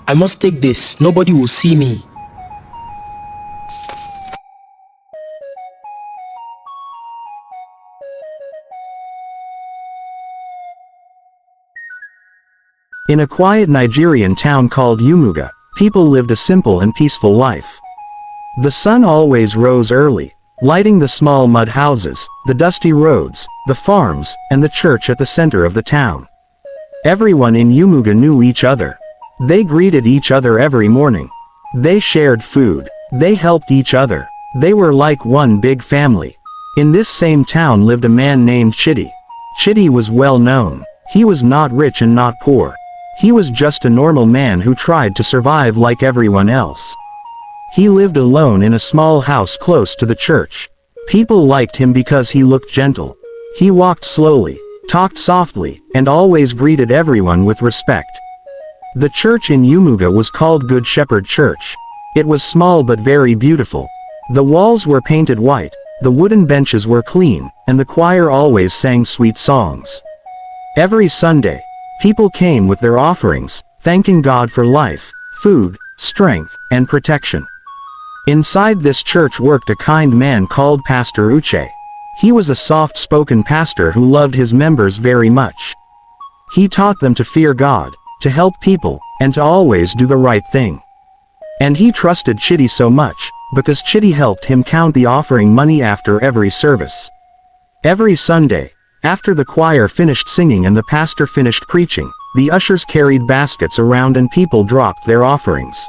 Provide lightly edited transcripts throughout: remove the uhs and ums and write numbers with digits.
I must take this. Nobody will see me. In a quiet Nigerian town called Umuga, people lived a simple and peaceful life. The sun always rose early, lighting the small mud houses, the dusty roads, the farms, and the church at the center of the town. Everyone in Umuga knew each other. They greeted each other every morning. They shared food. They helped each other. They were like one big family. In this same town lived a man named Chidi. Chidi was well known. He was not rich and not poor. He was just a normal man who tried to survive like everyone else. He lived alone in a small house close to the church. People liked him because he looked gentle. He walked slowly, talked softly, and always greeted everyone with respect. The church in Umuga was called Good Shepherd Church. It was small but very beautiful. The walls were painted white, the wooden benches were clean, and the choir always sang sweet songs. Every Sunday, people came with their offerings, thanking God for life, food, strength, and protection. Inside this church worked a kind man called Pastor Uche. He was a soft-spoken pastor who loved his members very much. He taught them to fear God, to help people, and to always do the right thing. And he trusted Chidi so much, because Chidi helped him count the offering money after every service. Every Sunday, after the choir finished singing and the pastor finished preaching, the ushers carried baskets around and people dropped their offerings.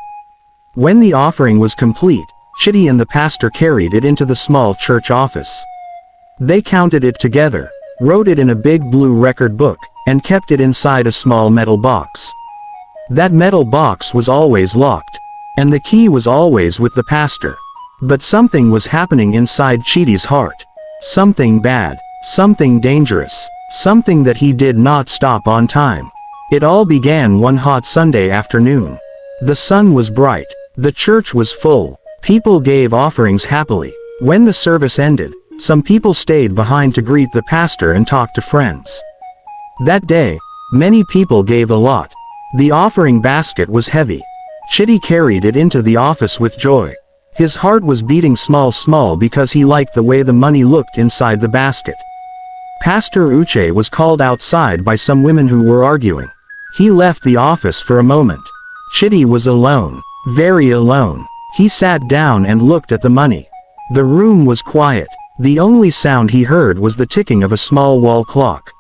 When the offering was complete, Chidi and the pastor carried it into the small church office. They counted it together, wrote it in a big blue record book, and kept it inside a small metal box. That metal box was always locked, and the key was always with the pastor. But something was happening inside Chidi's heart. Something bad. Something dangerous, something that he did not stop on time. It all began one hot Sunday afternoon. The sun was bright, the church was full, people gave offerings happily. When the service ended, some people stayed behind to greet the pastor and talk to friends. That day, many people gave a lot. The offering basket was heavy. Chidi carried it into the office with joy. His heart was beating small because he liked the way the money looked inside the basket. Pastor Uche was called outside by some women who were arguing. He left the office for a moment. Chidi was alone, very alone. He sat down and looked at the money. The room was quiet. The only sound he heard was the ticking of a small wall clock.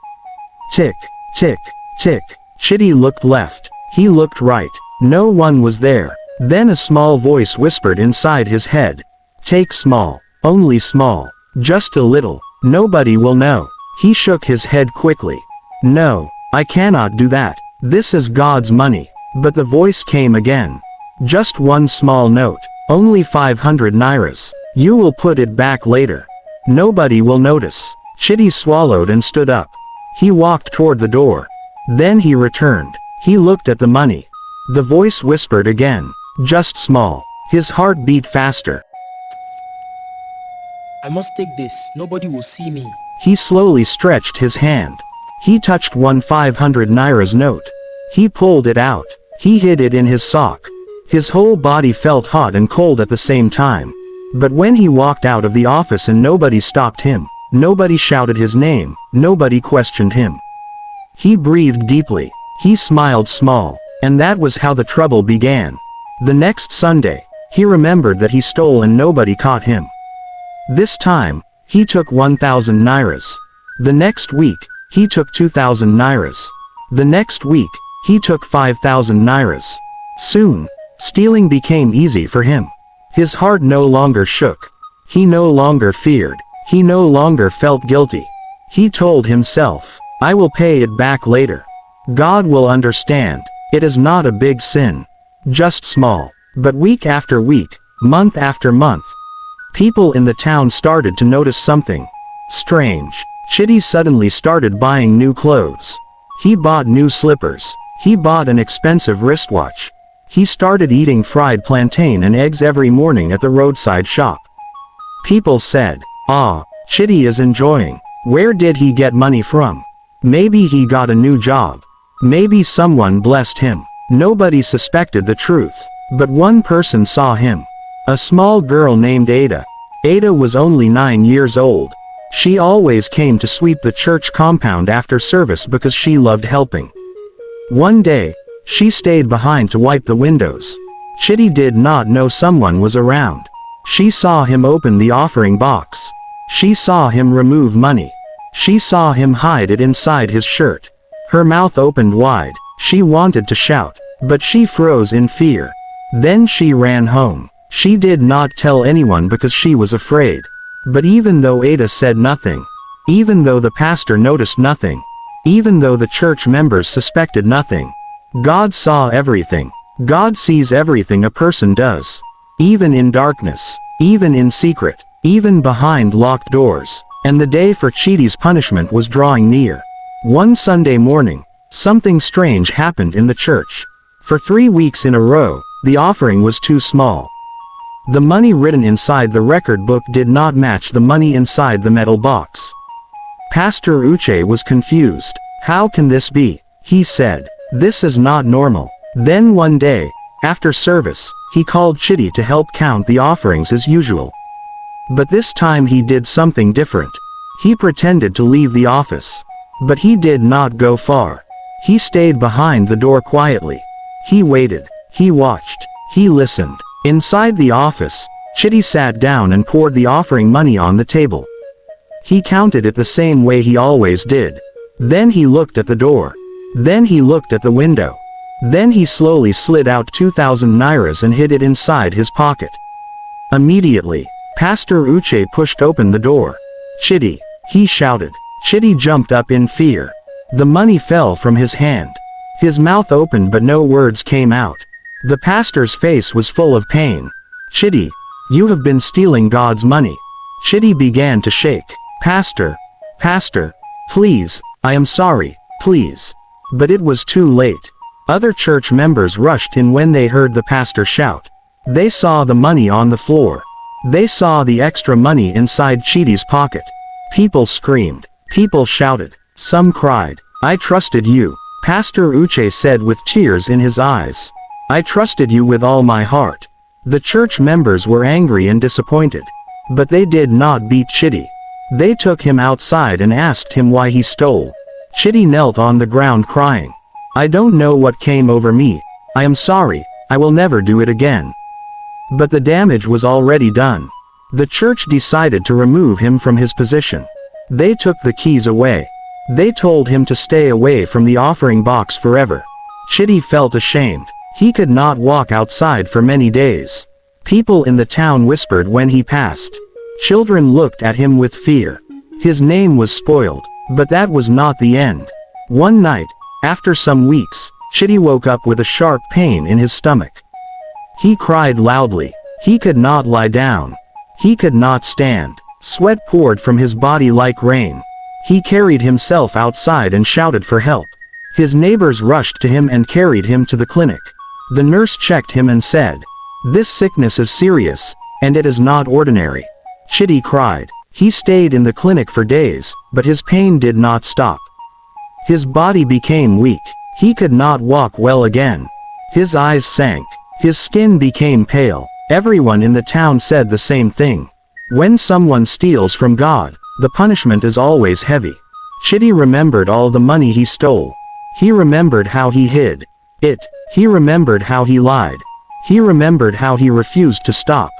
Tick, tick, tick. Chidi looked left. He looked right. No one was there. Then a small voice whispered inside his head. Take small, only small, just a little. Nobody will know. He shook his head quickly. No, I cannot do that. This is God's money. But the voice came again. Just one small note. Only 500 nairas. You will put it back later. Nobody will notice. Chidi swallowed and stood up. He walked toward the door. Then he returned. He looked at the money. The voice whispered again. Just small. His heart beat faster. I must take this. Nobody will see me. He slowly stretched his hand. He touched one 500 nairas note. He pulled it out. He hid it in his sock. His whole body felt hot and cold at the same time. But when he walked out of the office and nobody stopped him, nobody shouted his name, nobody questioned him. He breathed deeply. He smiled small. And that was how the trouble began. The next Sunday, he remembered that he stole and nobody caught him. This time, he took 1,000 nairas. The next week, he took 2,000 nairas. The next week, he took 5,000 nairas. Soon, stealing became easy for him. His heart no longer shook. He no longer feared. He no longer felt guilty. He told himself, I will pay it back later. God will understand. It is not a big sin. Just small. But week after week, month after month, people in the town started to notice something strange. Chidi suddenly started buying new clothes. He bought new slippers. He bought an expensive wristwatch. He started eating fried plantain and eggs every morning at the roadside shop. People said, ah, Chidi is enjoying. Where did he get money from? Maybe he got a new job. Maybe someone blessed him. Nobody suspected the truth. But one person saw him. A small girl named Ada. Ada was only 9 years old. She always came to sweep the church compound after service because she loved helping. One day, she stayed behind to wipe the windows. Chitty did not know someone was around. She saw him open the offering box. She saw him remove money. She saw him hide it inside his shirt. Her mouth opened wide. She wanted to shout, but she froze in fear. Then she ran home. She did not tell anyone because she was afraid. But even though Ada said nothing, even though the pastor noticed nothing, even though the church members suspected nothing, God saw everything. God sees everything a person does. Even in darkness, even in secret, even behind locked doors. And the day for Chitty's punishment was drawing near. One Sunday morning, something strange happened in the church. For 3 weeks in a row, the offering was too small. The money written inside the record book did not match the money inside the metal box. Pastor Uche was confused. How can this be? He said. This is not normal. Then one day, after service, he called Chitty to help count the offerings as usual. But this time he did something different. He pretended to leave the office. But he did not go far. He stayed behind the door quietly. He waited. He watched. He listened. Inside the office, Chitty sat down and poured the offering money on the table. He counted it the same way he always did. Then he looked at the door. Then he looked at the window. Then he slowly slid out 2,000 nairas and hid it inside his pocket. Immediately, Pastor Uche pushed open the door. Chitty, he shouted. Chitty jumped up in fear. The money fell from his hand. His mouth opened but no words came out. The pastor's face was full of pain. Chitty, you have been stealing God's money. Chitty began to shake. Pastor, please, I am sorry, please. But it was too late. Other church members rushed in when they heard the pastor shout. They saw the money on the floor. They saw the extra money inside Chitty's pocket. People screamed. People shouted. Some cried. I trusted you, Pastor Uche said with tears in his eyes. I trusted you with all my heart. The church members were angry and disappointed. But they did not beat Chitty. They took him outside and asked him why he stole. Chitty knelt on the ground crying. I don't know what came over me. I am sorry, I will never do it again. But the damage was already done. The church decided to remove him from his position. They took the keys away. They told him to stay away from the offering box forever. Chitty felt ashamed. He could not walk outside for many days. People in the town whispered when he passed. Children looked at him with fear. His name was spoiled. But that was not the end. One night, after some weeks, Chitty woke up with a sharp pain in his stomach. He cried loudly. He could not lie down. He could not stand. Sweat poured from his body like rain. He carried himself outside and shouted for help. His neighbors rushed to him and carried him to the clinic. The nurse checked him and said, "This sickness is serious, and it is not ordinary." Chitty cried. He stayed in the clinic for days, but his pain did not stop. His body became weak. He could not walk well again. His eyes sank. His skin became pale. Everyone in the town said the same thing. When someone steals from God, the punishment is always heavy. Chitty remembered all the money he stole. He remembered how he hid it. He remembered how he lied. He remembered how he refused to stop.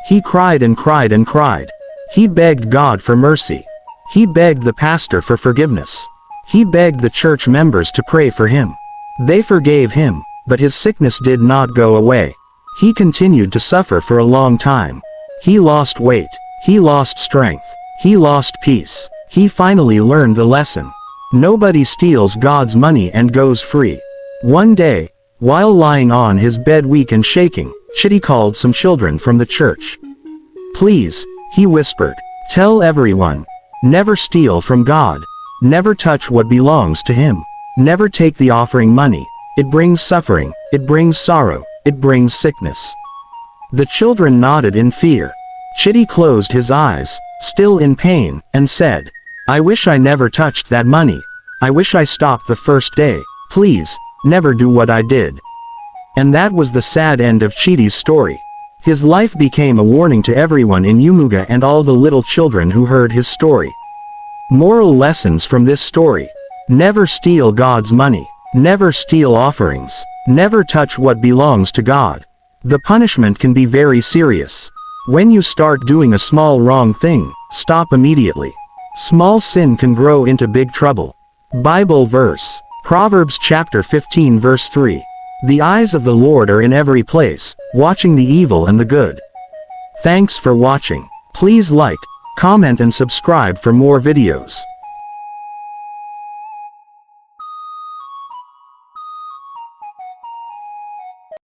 He cried and cried and cried. He begged God for mercy. He begged the pastor for forgiveness. He begged the church members to pray for him. They forgave him, but his sickness did not go away. He continued to suffer for a long time. He lost weight. He lost strength. He lost peace. He finally learned the lesson. Nobody steals God's money and goes free. One day, while lying on his bed weak and shaking, Chitty called some children from the church. "Please," he whispered, "tell everyone. Never steal from God. Never touch what belongs to Him. Never take the offering money. It brings suffering. It brings sorrow. It brings sickness." The children nodded in fear. Chitty closed his eyes, still in pain, and said, "I wish I never touched that money. I wish I stopped the first day. Please, never do what I did." And that was the sad end of Chidi's story. His life became a warning to everyone in Yumuga and all the little children who heard his story. Moral lessons from this story. Never steal God's money. Never steal offerings. Never touch what belongs to God. The punishment can be very serious. When you start doing a small wrong thing, stop immediately. Small sin can grow into big trouble. Bible verse. Proverbs chapter 15 verse 3. The eyes of the Lord are in every place, watching the evil and the good. Thanks for watching. Please like, comment and subscribe for more videos.